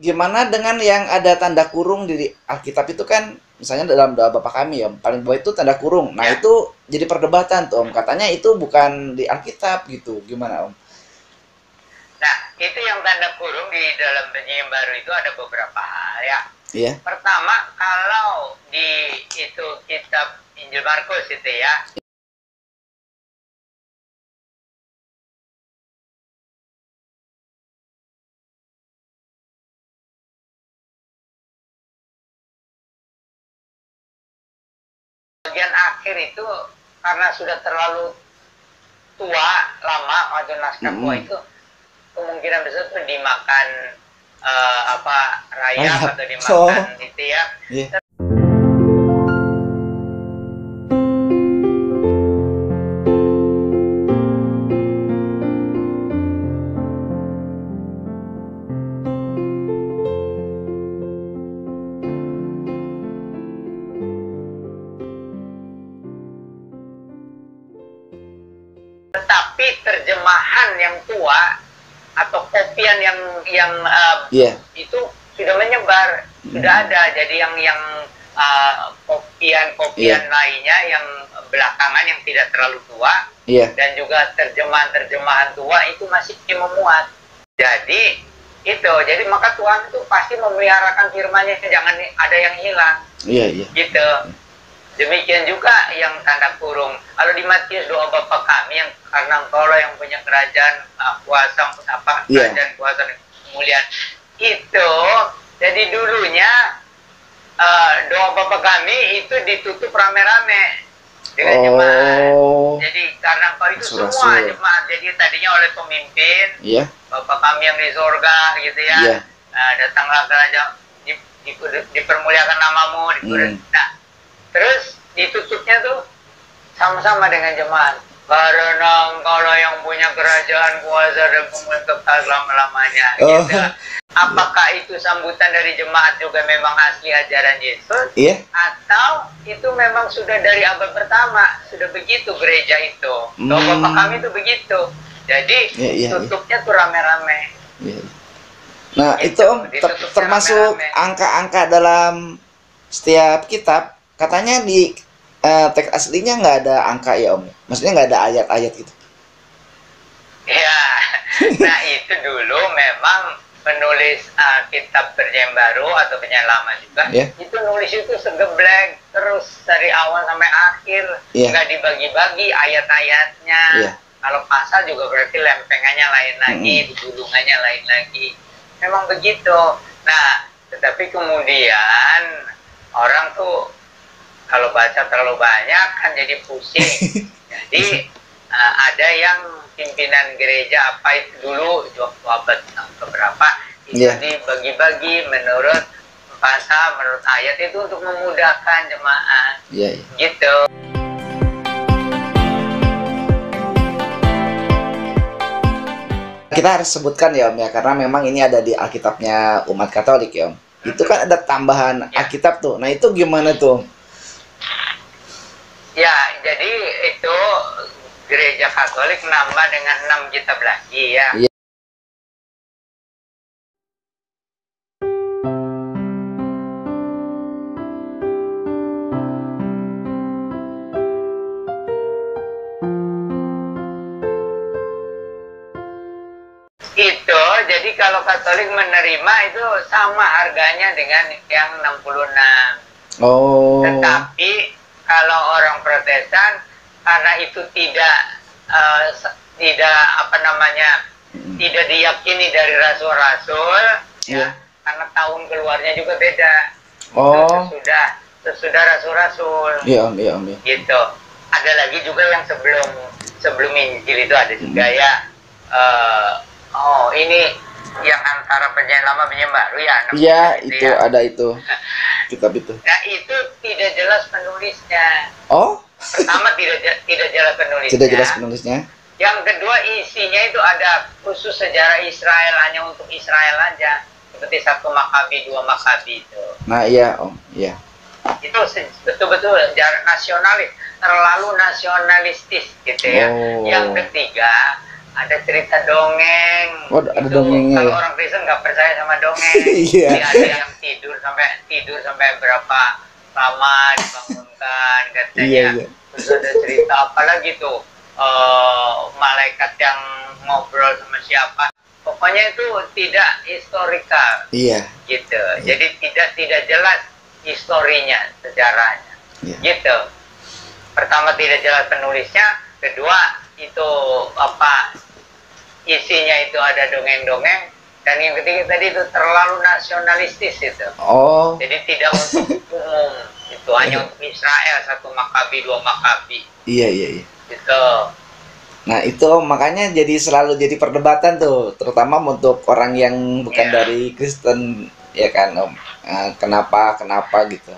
Gimana dengan yang ada tanda kurung di Alkitab itu kan, misalnya dalam doa Bapa Kami ya, paling bawah itu tanda kurung. Nah, Ya. itu jadi perdebatan tuh, Om. Katanya itu bukan di Alkitab gitu. Gimana, Om? Nah, itu yang tanda kurung di dalam Perjanjian Baru itu ada beberapa hal ya. Iya. Pertama, kalau di itu kitab Injil Markus itu ya, bagian akhir itu karena sudah terlalu tua, lama atau naskah tua itu kemungkinan besar itu dimakan rayap atau dimakan itu ya. Yeah. Tetapi terjemahan yang tua atau kopian yang itu sudah menyebar, sudah ada. Jadi yang kopian lainnya yang belakangan yang tidak terlalu tua dan juga terjemahan tua itu masih memuat. Jadi jadi maka Tuhan itu pasti memeliharakan firman-Nya, jangan ada yang hilang. Gitu. Demikian juga yang tanda kurung. Kalau di Matius doa Bapa Kami yang karena Engkaulah yang punya kerajaan, kuasa, kerajaan, kuasa, dan kemuliaan. Itu jadi dulunya doa Bapa Kami itu ditutup rame-rame dengan jemaat. Jadi karena Engkau itu semua jemaat. Jadi tadinya oleh pemimpin, Bapa Kami yang di sorga gitu ya. Datanglah kerajaan, dipermuliakan namamu, nah, terus ditutupnya tuh sama-sama dengan jemaat. Karena Engkaulah yang punya kerajaan, kuasa, dan kemuliaan kekal selama-lamanya. Gitu. Apakah itu sambutan dari jemaat juga memang asli ajaran Yesus? Atau itu memang sudah dari abad pertama, sudah begitu gereja itu. Doa Bapa Kami itu begitu. Jadi tutupnya tuh rame-rame. Nah, itu Om, termasuk angka-angka dalam setiap kitab. Katanya di teks aslinya nggak ada angka ya Om, maksudnya nggak ada ayat-ayat gitu. Ya, nah itu dulu memang penulis kitab Perjanjian Baru atau Perjanjian Lama juga, itu nulis itu segeblek terus dari awal sampai akhir, nggak dibagi-bagi ayat-ayatnya. Kalau pasal juga berarti lempengannya lain lagi, gulungannya lain lagi. Memang begitu. Nah, tetapi kemudian orang tuh kalau baca terlalu banyak kan jadi pusing. Jadi ada yang pimpinan gereja apa itu dulu waktu abad keberapa itu dibagi-bagi menurut pasal, menurut ayat itu untuk memudahkan jemaat. Gitu. Kita harus sebutkan ya Om ya, karena memang ini ada di Alkitabnya umat Katolik ya Om. Itu kan ada tambahan Alkitab tuh. Nah itu gimana tuh? Ya, jadi itu gereja Katolik menambah dengan 6 kitab lagi ya. Itu, jadi kalau Katolik menerima itu sama harganya dengan yang 66. Tetapi kalau orang Protestan karena itu tidak tidak diyakini dari rasul-rasul ya, karena tahun keluarnya juga beda. Sesudah rasul-rasul. Gitu. Ada lagi juga yang sebelum Injil itu ada juga ya. Ini yang antara Perjanjian Lama Perjanjian Baru ya. Iya, itu ya. Ada itu. Kitab itu. Nah, itu tidak jelas penulisnya. Pertama tidak jelas penulisnya. Tidak jelas penulisnya. Yang kedua isinya itu ada khusus sejarah Israel, hanya untuk Israel aja. Seperti 1 Makabi, 2 Makabi itu. Nah, iya, Om. Iya. Itu betul-betul nasionalis, terlalu nasionalistis gitu ya. Yang ketiga, ada cerita dongeng. Oh, ada dongengnya. Kalau orang Kristen nggak percaya sama dongeng. Iya. Ada yang tidur sampai berapa lama dibangunkan katanya. Iya. Terus ada cerita apa lagi tuh, malaikat yang ngobrol sama siapa. Pokoknya itu tidak historikal. Iya. Gitu. Jadi tidak jelas historinya, sejarahnya. Iya. Gitu. Pertama tidak jelas penulisnya, kedua itu apa isinya itu ada dongeng-dongeng, dan yang ketiga tadi itu terlalu nasionalistis itu. Oh. Jadi tidak untuk umum, itu hanya untuk Israel, 1 Makabi, 2 Makabi. Iya. Gitu. Nah itu makanya jadi selalu jadi perdebatan tuh, terutama untuk orang yang bukan dari Kristen, ya kan Om. Kenapa gitu.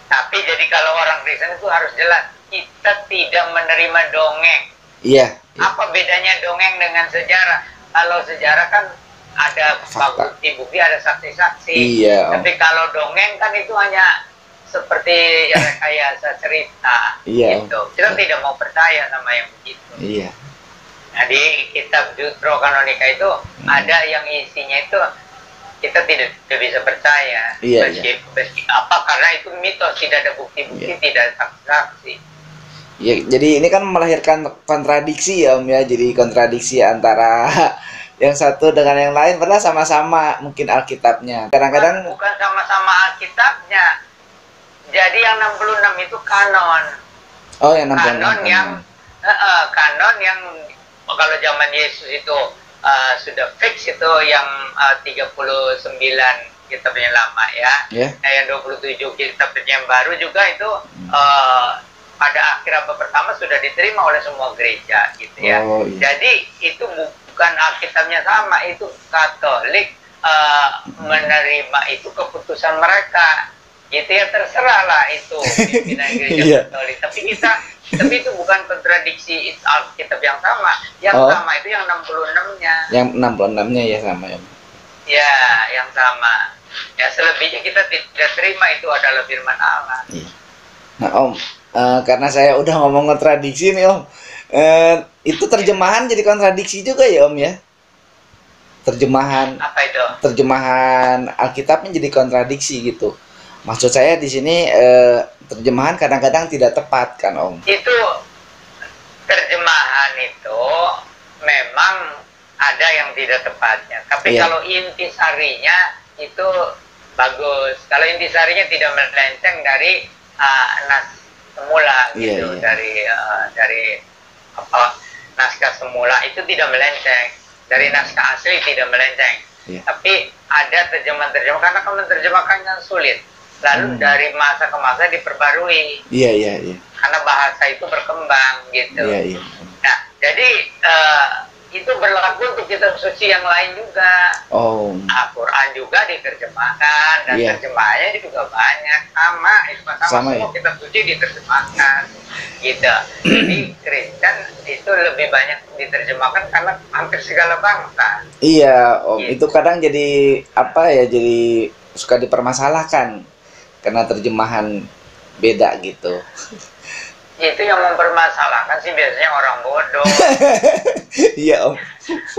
Tapi jadi kalau orang Kristen itu harus jelas, kita tidak menerima dongeng. Iya. Apa bedanya dongeng dengan sejarah? Kalau sejarah kan ada bukti-bukti, ada saksi-saksi. Iya. Tapi kalau dongeng kan itu hanya seperti rekayasa cerita. Iya. Gitu. Kita tidak mau percaya sama yang begitu. Iya. Nah di kitab Deuterokanonika itu ada yang isinya itu kita tidak bisa percaya. Iya. Apa? Karena itu mitos, tidak ada bukti-bukti, tidak ada saksi-saksi. Ya, jadi ini kan melahirkan kontradiksi ya Om ya, jadi kontradiksi antara yang satu dengan yang lain, padahal sama-sama mungkin Alkitabnya. Kadang-kadang bukan sama-sama Alkitabnya. Jadi yang 66 itu kanon. Oh, yang 66. Kanon yang kalau zaman Yesus itu sudah fix itu yang 39 kitabnya lama ya. Yeah. Nah, yang 27 kitabnya yang baru juga itu pada akhir abad pertama sudah diterima oleh semua gereja gitu ya. Oh, iya. Jadi itu bukan Alkitabnya sama, itu Katolik menerima itu keputusan mereka. Gitu ya, terserah lah itu pimpinan gereja Katolik. Tapi itu bukan kontradiksi Alkitab yang sama. Yang sama itu yang 66-nya. Yang 66-nya ya sama ya. Ya, yang sama. Ya selebihnya kita tidak terima itu adalah firman Allah. Iya. Nah Om, karena saya udah ngomong kontradiksi nih Om, itu terjemahan jadi kontradiksi juga ya Om ya? Terjemahan. Apa itu? Terjemahan Alkitabnya jadi kontradiksi gitu. Maksud saya di sini terjemahan kadang-kadang tidak tepat kan Om? Itu terjemahan itu memang ada yang tidak tepatnya. Tapi kalau intisarinya itu bagus. Kalau intisarinya tidak melenceng dari nas semula gitu, dari apa naskah semula itu tidak melenceng, dari naskah asli tidak melenceng. Tapi ada terjemahan karena kalau menerjemahkannya sulit. Lalu dari masa ke masa diperbarui. Iya. Karena bahasa itu berkembang gitu. Iya. Nah, jadi itu berlaku untuk kitab suci yang lain juga. Oh. Al-Quran juga diterjemahkan dan terjemahannya juga banyak, sama semua kitab suci diterjemahkan gitu. Jadi Kristen itu lebih banyak diterjemahkan karena hampir segala bangsa. Iya Om, gitu. Itu kadang jadi apa ya, jadi suka dipermasalahkan karena terjemahan beda gitu. Itu yang mempermasalahkan sih biasanya orang bodoh. Iya Om.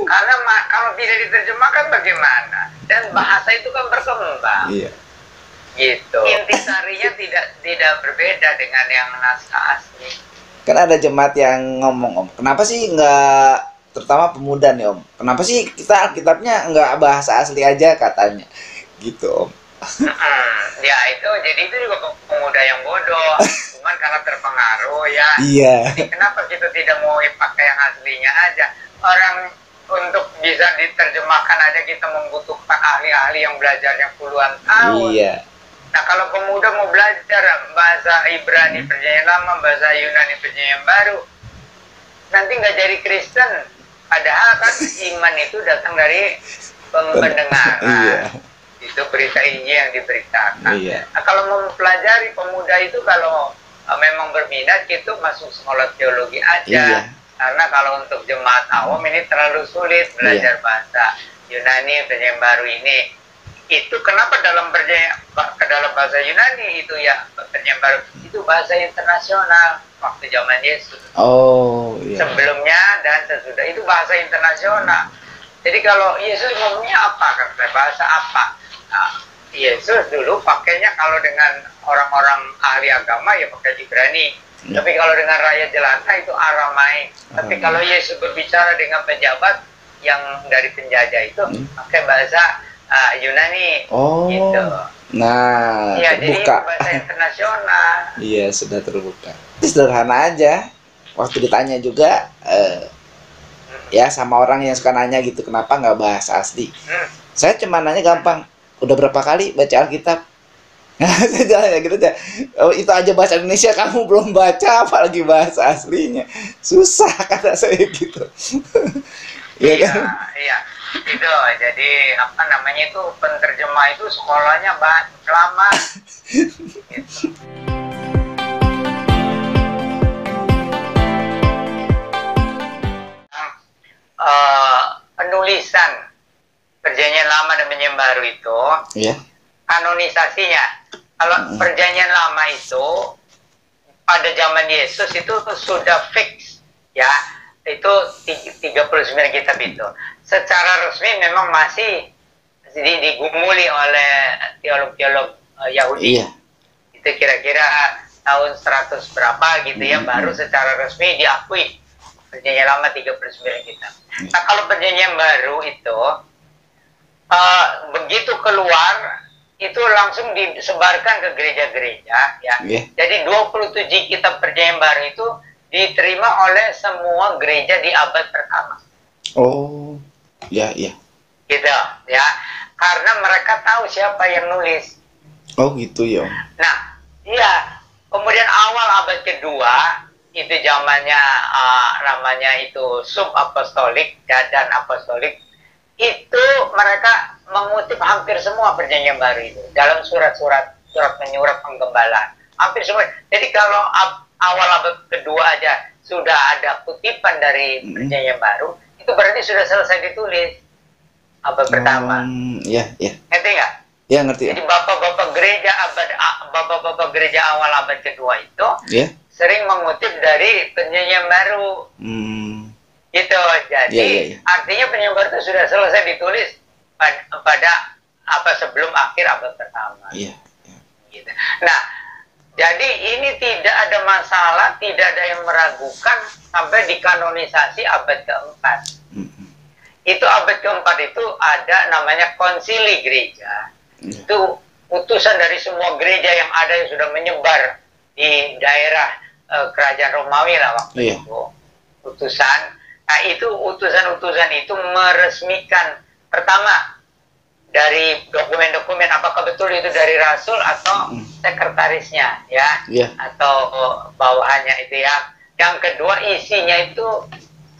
Karena kalau tidak diterjemahkan bagaimana? Dan bahasa itu kan berkembang. Iya. Gitu. Intisarinya tidak berbeda dengan yang naskah asli. Kan ada jemaat yang ngomong Om, kenapa sih nggak, terutama pemuda nih Om, kenapa sih kita Alkitabnya nggak bahasa asli aja katanya, gitu Om. Ya itu, jadi itu juga pemuda yang bodoh. Cuman karena terpengaruh ya. Iya. Jadi kenapa kita tidak mau pakai yang aslinya aja? Orang untuk bisa diterjemahkan aja kita membutuhkan ahli-ahli yang belajarnya puluhan tahun. Iya. Nah kalau pemuda mau belajar bahasa Ibrani Perjanjian Lama, bahasa Yunani Perjanjian Baru, nanti nggak jadi Kristen. Padahal kan iman itu datang dari pendengaran. Iya. Itu berita Injil yang diberitakan. Iya. Nah, kalau mau mempelajari, pemuda itu kalau memang berminat gitu masuk sekolah teologi aja. Iya. Karena kalau untuk jemaat awam ini terlalu sulit belajar bahasa Yunani Perjanjian Baru ini. Itu kenapa dalam bahasa Yunani itu ya Perjanjian Baru itu bahasa internasional waktu zaman Yesus. Oh iya. Sebelumnya dan sesudah itu bahasa internasional. Jadi kalau Yesus ngomongnya apa, kata bahasa apa? Nah, Yesus dulu pakainya kalau dengan orang-orang ahli agama ya pakai Ibrani. Tapi kalau dengan rakyat jelata itu Aramaik. Tapi kalau Yesus berbicara dengan pejabat yang dari penjajah itu pakai bahasa Yunani. Gitu. Nah, ya, terbuka. Jadi bahasa internasional. Iya, sudah terbuka. Sederhana aja. Waktu ditanya juga, ya sama orang yang suka nanya gitu, kenapa nggak bahasa asli? Saya cuma nanya gampang, udah berapa kali baca Alkitab? Saya gitu aja. Oh, itu aja bahasa Indonesia kamu belum baca, apalagi bahasa aslinya. Susah kata saya gitu. Iya, iya. Itu jadi apa namanya itu penerjemah itu sekolahnya lama. Gitu. Penulisan Perjanjian Lama dan Perjanjian Baru itu, kanonisasinya. Kalau Perjanjian Lama itu pada zaman Yesus itu sudah fix, ya, itu 39 kitab itu. Secara resmi memang masih digumuli oleh teolog-teolog Yahudi. Itu kira-kira tahun 100 berapa gitu ya, baru secara resmi diakui Perjanjian Lama 39 kitab. Nah, kalau Perjanjian Baru itu begitu keluar itu langsung disebarkan ke gereja-gereja, ya. Jadi 27 kitab Perjanjian Baru itu diterima oleh semua gereja di abad pertama. Gitu, ya. Karena mereka tahu siapa yang nulis. Gitu ya. Nah, iya. Kemudian awal abad kedua itu zamannya namanya itu subapostolik dan apostolik, itu mereka mengutip hampir semua Perjanjian Baru itu dalam surat menyurat penggembalaan, hampir semua. Jadi kalau awal abad kedua aja sudah ada kutipan dari Perjanjian Baru, itu berarti sudah selesai ditulis abad pertama. Ngerti nggak? Ya, ngerti. Jadi bapak-bapak gereja awal abad kedua itu sering mengutip dari Perjanjian Baru. Gitu. Jadi artinya Perjanjian Baru itu sudah selesai ditulis pada sebelum akhir abad pertama. Gitu. Nah, jadi ini tidak ada masalah, tidak ada yang meragukan sampai dikanonisasi abad keempat. Itu abad keempat itu ada namanya konsili gereja. Itu utusan dari semua gereja yang ada yang sudah menyebar di daerah kerajaan Romawi lah waktu itu. Utusan. Nah, itu utusan-utusan itu meresmikan pertama dari dokumen-dokumen, apakah betul itu dari rasul atau sekretarisnya, ya, atau bawahannya itu ya. Yang kedua, isinya itu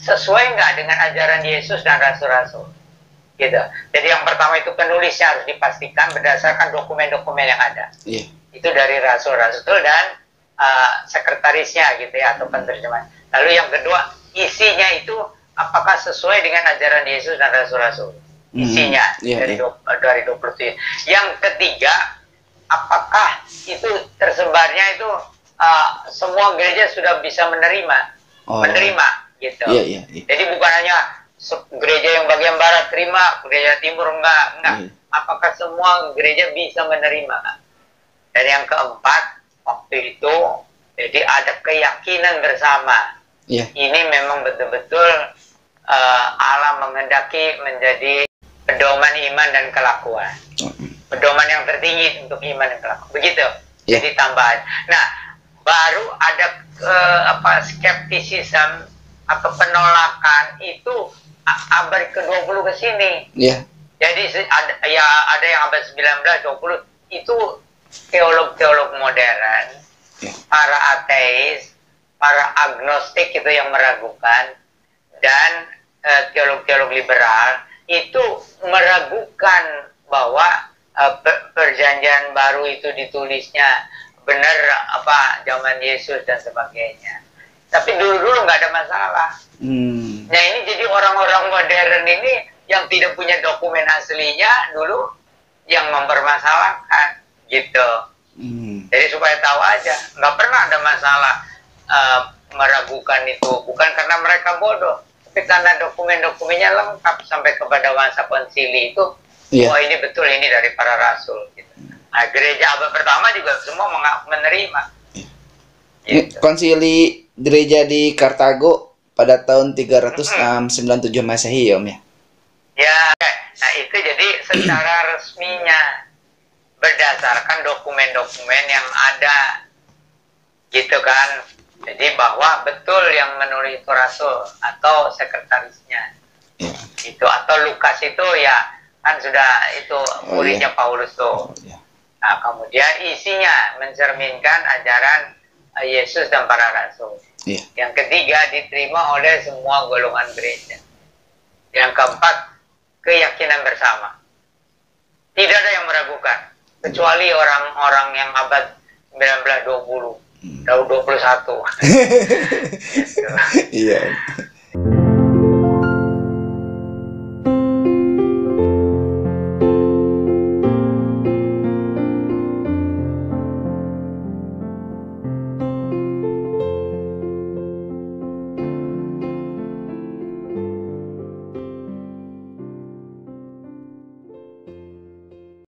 sesuai nggak dengan ajaran Yesus dan rasul-rasul, gitu. Jadi yang pertama itu penulisnya harus dipastikan berdasarkan dokumen-dokumen yang ada. Itu dari rasul-rasul dan sekretarisnya, gitu ya, atau penerjemah. Lalu yang kedua, isinya itu apakah sesuai dengan ajaran Yesus dan rasul-rasul. Isinya dari 20. Yang ketiga, apakah itu tersebarnya itu semua gereja sudah bisa menerima, gitu. Jadi bukan hanya gereja yang bagian barat terima, gereja timur enggak. Apakah semua gereja bisa menerima? Dan yang keempat, waktu itu jadi ada keyakinan bersama. Ini memang betul-betul Allah menghendaki menjadi pedoman iman dan kelakuan. Pedoman yang tertinggi untuk iman dan kelakuan. Begitu. Jadi tambahan. Nah, baru ada skeptisisme atau penolakan itu abad ke-20 ke sini. Jadi ada yang abad 19, 20 itu teolog-teolog modern, para ateis, para agnostik itu yang meragukan, dan teolog-teolog liberal itu meragukan bahwa perjanjian baru itu ditulisnya benar zaman Yesus dan sebagainya. Tapi dulu nggak ada masalah. Nah, ini jadi orang-orang modern ini yang tidak punya dokumen aslinya dulu yang mempermasalahkan, gitu. Jadi supaya tahu aja, nggak pernah ada masalah meragukan itu, bukan karena mereka bodoh, Tapi karena dokumen-dokumennya lengkap sampai kepada masa konsili itu, oh ini betul ini dari para rasul. Gitu. Nah, gereja abad pertama juga semua menerima. Gitu. Konsili gereja di Kartago pada tahun 397 Masehi ya Om ya? Ya, nah itu jadi secara resminya berdasarkan dokumen-dokumen yang ada, gitu kan. Jadi bahwa betul yang menulis itu rasul atau sekretarisnya, itu atau Lukas itu ya kan sudah itu muridnya Paulus tuh. Nah kemudian isinya mencerminkan ajaran Yesus dan para rasul. Yang ketiga diterima oleh semua golongan gereja. Yang keempat keyakinan bersama. Tidak ada yang meragukan kecuali orang-orang yang abad 19-20 tahun 21. Iya.